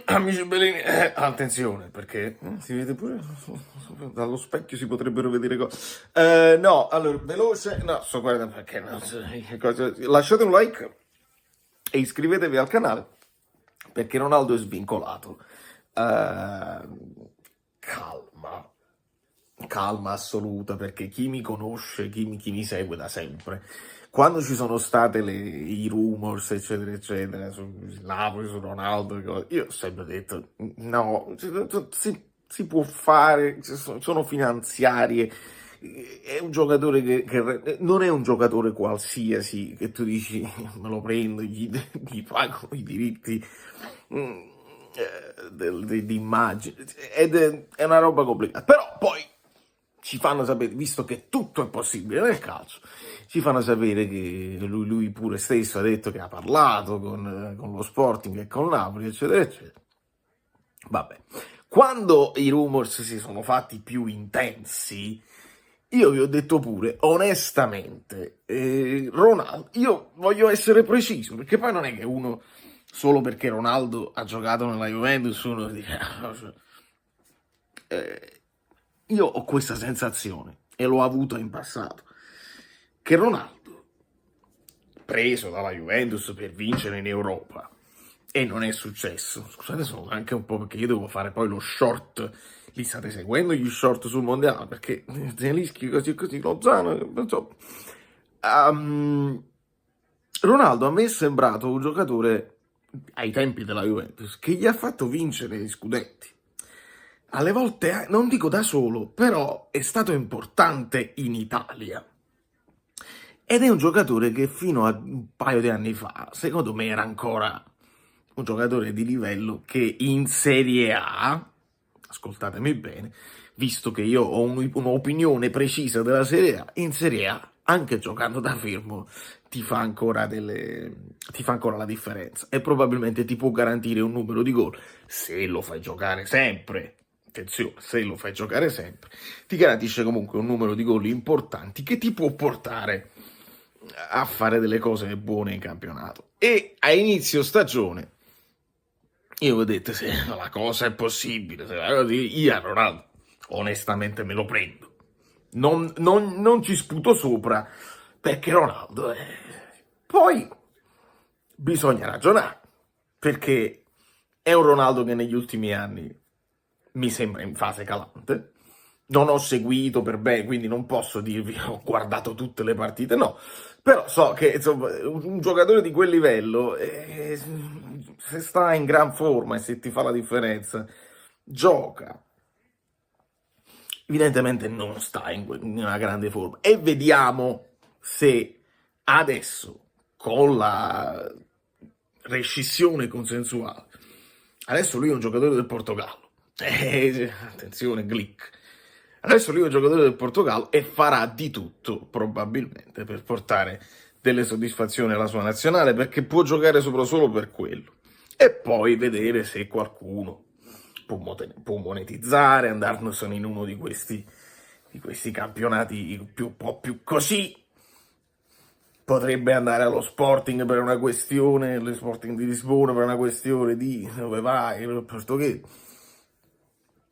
Amici bellini, attenzione perché si vede pure dallo specchio, si potrebbero vedere cose. No, allora, veloce, no, sto guardando perché no, lasciate un like e iscrivetevi al canale perché Ronaldo è svincolato. Calma, calma assoluta, perché chi mi conosce, chi mi segue da sempre, quando ci sono state i rumors, eccetera, eccetera, su Napoli, su Ronaldo, io ho sempre detto, no, si può fare, sono finanziarie, è un giocatore che non è un giocatore qualsiasi, che tu dici, me lo prendo, gli pago i diritti di immagine, ed è una roba complicata, però poi ci fanno sapere, visto che tutto è possibile nel calcio, ci fanno sapere che lui pure stesso ha detto che ha parlato con lo Sporting e con Napoli, eccetera, eccetera. Vabbè, quando i rumors si sono fatti più intensi, io vi ho detto pure, onestamente, Ronaldo, io voglio essere preciso, perché poi non è che uno, solo perché Ronaldo ha giocato nella Juventus, uno dice, io ho questa sensazione, e l'ho avuta in passato, che Ronaldo, preso dalla Juventus per vincere in Europa, e non è successo, scusate, sono anche un po' perché io devo fare poi lo short, li state seguendo gli short sul mondiale, perché Zelinski così, Lozano, non so. Ronaldo a me è sembrato un giocatore, ai tempi della Juventus, che gli ha fatto vincere gli scudetti. Alle volte, non dico da solo, però è stato importante in Italia. Ed è un giocatore che fino a un paio di anni fa, secondo me, era ancora un giocatore di livello che in Serie A, ascoltatemi bene, visto che io ho un'opinione precisa della Serie A, in Serie A, anche giocando da fermo, ti fa ancora la differenza e probabilmente ti può garantire un numero di gol se lo fai giocare sempre. Attenzione, se lo fai giocare sempre, ti garantisce comunque un numero di gol importanti che ti può portare a fare delle cose buone in campionato. E a inizio stagione io ho detto, se la cosa è possibile, io a Ronaldo onestamente me lo prendo. Non ci sputo sopra, perché Ronaldo è... Poi bisogna ragionare, perché è un Ronaldo che negli ultimi anni mi sembra in fase calante. Non ho seguito per bene, quindi non posso dirvi ho guardato tutte le partite, no. Però so che insomma, un giocatore di quel livello, se sta in gran forma e se ti fa la differenza, gioca. Evidentemente non sta in una grande forma. E vediamo se adesso, con la rescissione consensuale, adesso lui è un giocatore del Portogallo. Attenzione, Glick. Adesso lui è un giocatore del Portogallo e farà di tutto, probabilmente, per portare delle soddisfazioni alla sua nazionale, perché può giocare solo per quello. E poi vedere se qualcuno può monetizzare, andarsene in uno di questi campionati un po' più così. Potrebbe andare allo Sporting per una questione, lo Sporting di Lisbona per una questione di dove vai, perché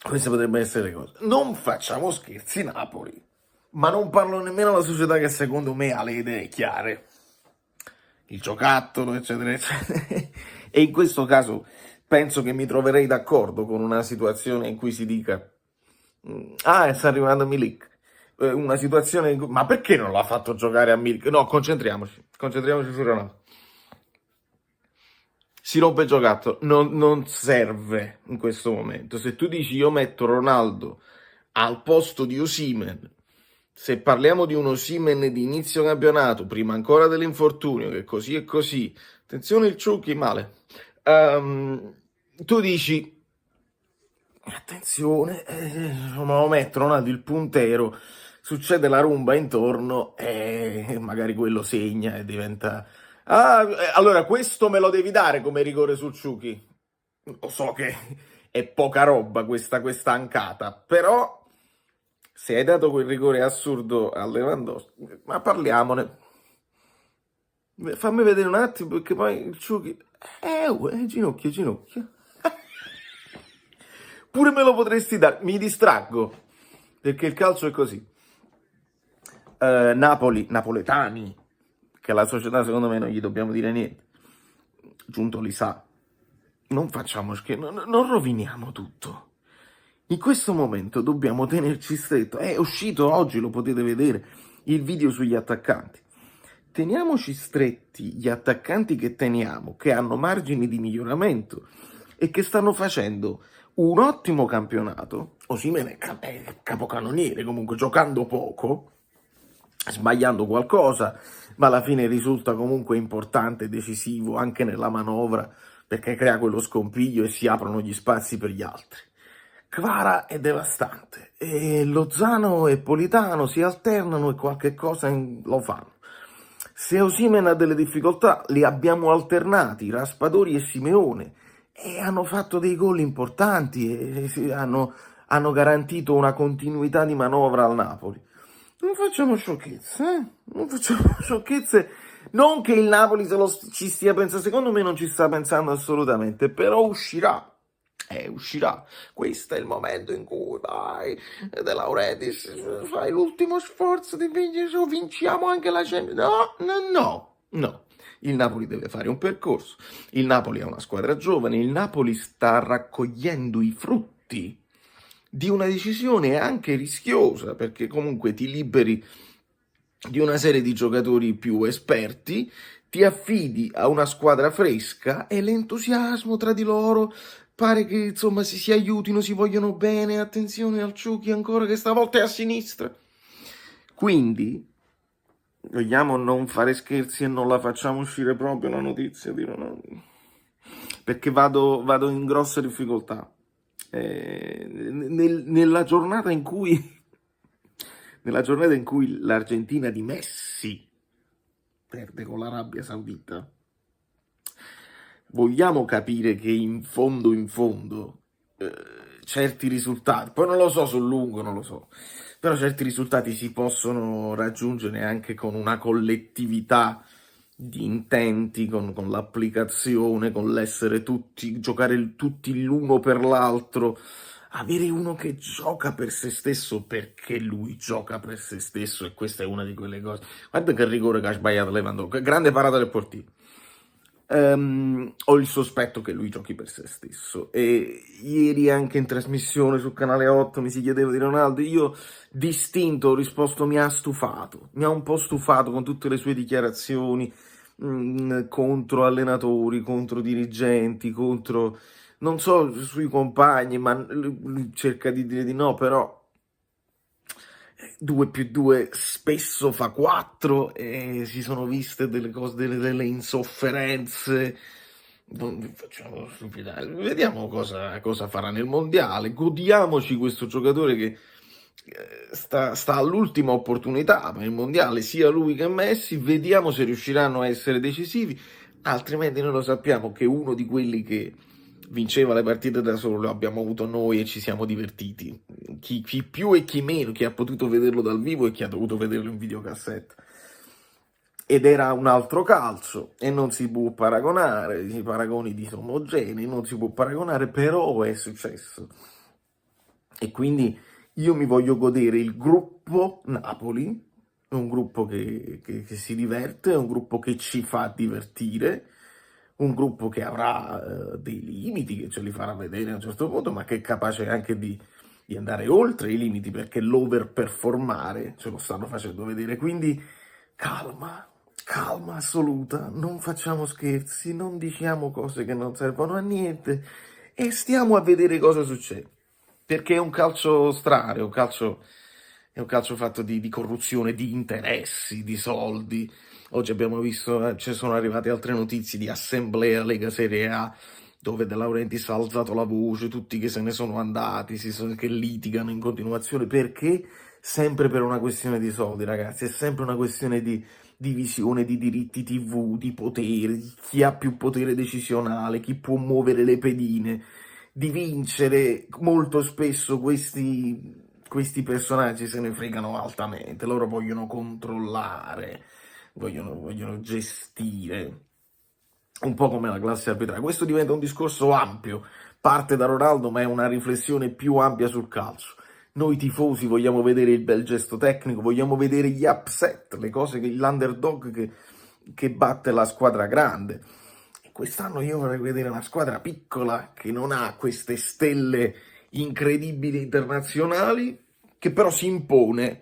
queste potrebbero essere le cose. Non facciamo scherzi, Napoli, ma non parlo nemmeno alla società che secondo me ha le idee chiare. Il giocattolo, eccetera, eccetera. E in questo caso penso che mi troverei d'accordo con una situazione in cui si dica sta arrivando Milik. Una situazione in cui... Ma perché non l'ha fatto giocare a Milik? No, concentriamoci su Ronaldo. Si rompe il giocattolo, non serve in questo momento. Se tu dici io metto Ronaldo al posto di Osimhen, se parliamo di un Osimhen di inizio campionato, prima ancora dell'infortunio, che così e così, attenzione il Ciucchi, male, tu dici, attenzione, me lo metto Ronaldo il puntero, succede la rumba intorno e magari quello segna e diventa... allora questo me lo devi dare come rigore sul Ciucchi. Lo so che è poca roba questa ancata, però se hai dato quel rigore assurdo a Lewandowski, ma parliamone. Fammi vedere un attimo, perché poi il Ciucchi... ginocchio. Pure me lo potresti dare, mi distraggo, perché il calcio è così. Napoletani, che la società secondo me non gli dobbiamo dire niente, Giunto li sa, non facciamo scherzo, non roviniamo tutto. In questo momento dobbiamo tenerci stretto, è uscito oggi, lo potete vedere, il video sugli attaccanti. Teniamoci stretti gli attaccanti che teniamo, che hanno margini di miglioramento e che stanno facendo un ottimo campionato. Osimhen è capocannoniere, comunque giocando poco, sbagliando qualcosa, ma alla fine risulta comunque importante, decisivo anche nella manovra, perché crea quello scompiglio e si aprono gli spazi per gli altri. Kvara è devastante, e Lozano e Politano si alternano e qualche cosa lo fanno. Se Osimhen ha delle difficoltà, li abbiamo alternati, Raspadori e Simeone, e hanno fatto dei gol importanti e hanno garantito una continuità di manovra al Napoli. Non facciamo sciocchezze, eh? Non facciamo sciocchezze. Non che il Napoli ci stia pensando, secondo me non ci sta pensando assolutamente, però uscirà. Uscirà. Questo è il momento in cui, vai, De Laurentiis, fai l'ultimo sforzo di vincere, vinciamo anche la Champions. No. Il Napoli deve fare un percorso. Il Napoli è una squadra giovane, il Napoli sta raccogliendo i frutti di una decisione anche rischiosa, perché comunque ti liberi di una serie di giocatori più esperti, ti affidi a una squadra fresca e l'entusiasmo tra di loro pare che insomma si aiutino, si vogliono bene. Attenzione al Ciuchi ancora che stavolta è a sinistra. Quindi vogliamo non fare scherzi e non la facciamo uscire proprio la notizia, perché vado in grosse difficoltà. Nella giornata in cui l'Argentina di Messi perde con l'Arabia Saudita, vogliamo capire che in fondo certi risultati, poi non lo so sul lungo, non lo so, però certi risultati si possono raggiungere anche con una collettività di intenti, con l'applicazione, con l'essere tutti, giocare tutti l'uno per l'altro, avere uno che gioca per se stesso perché lui gioca per se stesso, e questa è una di quelle cose. Guarda che rigore che ha sbagliato Lewandowski, grande parata del portiere. Ho il sospetto che lui giochi per se stesso, e ieri anche in trasmissione sul canale 8 mi si chiedeva di Ronaldo, io distinto ho risposto mi ha un po' stufato con tutte le sue dichiarazioni contro allenatori, contro dirigenti, contro, non so, sui compagni, ma lui cerca di dire di no, però 2 più 2 spesso fa 4 e si sono viste delle cose, delle insofferenze. Non facciamo stupidate. Vediamo cosa farà nel mondiale. Godiamoci questo giocatore che sta all'ultima opportunità per il mondiale, sia lui che Messi. Vediamo se riusciranno a essere decisivi, altrimenti noi lo sappiamo che uno di quelli che vinceva le partite da solo lo abbiamo avuto noi e ci siamo divertiti, chi più e chi meno, chi ha potuto vederlo dal vivo e chi ha dovuto vederlo in videocassetta. Ed era un altro calcio e non si può paragonare, i paragoni disomogenei, non si può paragonare, però è successo. E quindi io mi voglio godere il gruppo Napoli, è un gruppo che si diverte, è un gruppo che ci fa divertire, un gruppo che avrà dei limiti, che ce li farà vedere a un certo punto, ma che è capace anche di andare oltre i limiti, perché l'overperformare ce lo stanno facendo vedere. Quindi calma assoluta, non facciamo scherzi, non diciamo cose che non servono a niente e stiamo a vedere cosa succede, perché è un calcio strano, è un calcio fatto di corruzione, di interessi, di soldi. Oggi abbiamo visto, ci sono arrivate altre notizie di assemblea Lega Serie A, dove De Laurentiis ha alzato la voce, tutti che se ne sono andati, che litigano in continuazione, perché? Sempre per una questione di soldi, ragazzi, è sempre una questione di divisione di diritti TV, di potere, chi ha più potere decisionale, chi può muovere le pedine, di vincere. Molto spesso questi personaggi se ne fregano altamente, loro vogliono controllare, vogliono gestire, un po' come la classe arbitrale. Questo diventa un discorso ampio, parte da Ronaldo, ma è una riflessione più ampia sul calcio. Noi tifosi vogliamo vedere il bel gesto tecnico, vogliamo vedere gli upset, le cose che l'underdog che batte la squadra grande. E quest'anno io vorrei vedere una squadra piccola che non ha queste stelle incredibili internazionali, che però si impone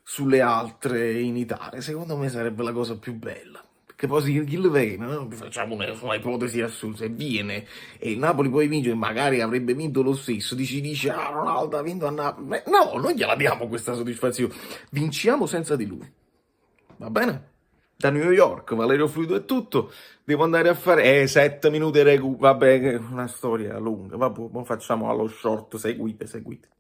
sulle altre in Italia. Secondo me sarebbe la cosa più bella. Perché poi se chi lo viene, no? Facciamo una ipotesi assurda, se viene e il Napoli poi vince, magari avrebbe vinto lo stesso, dice, ah Ronaldo ha vinto a Napoli. No, non gliela diamo questa soddisfazione, vinciamo senza di lui, va bene? Da New York, Valerio Fluido è tutto, devo andare a fare 7 minuti vabbè, una storia lunga, vabbè, facciamo allo short, seguite.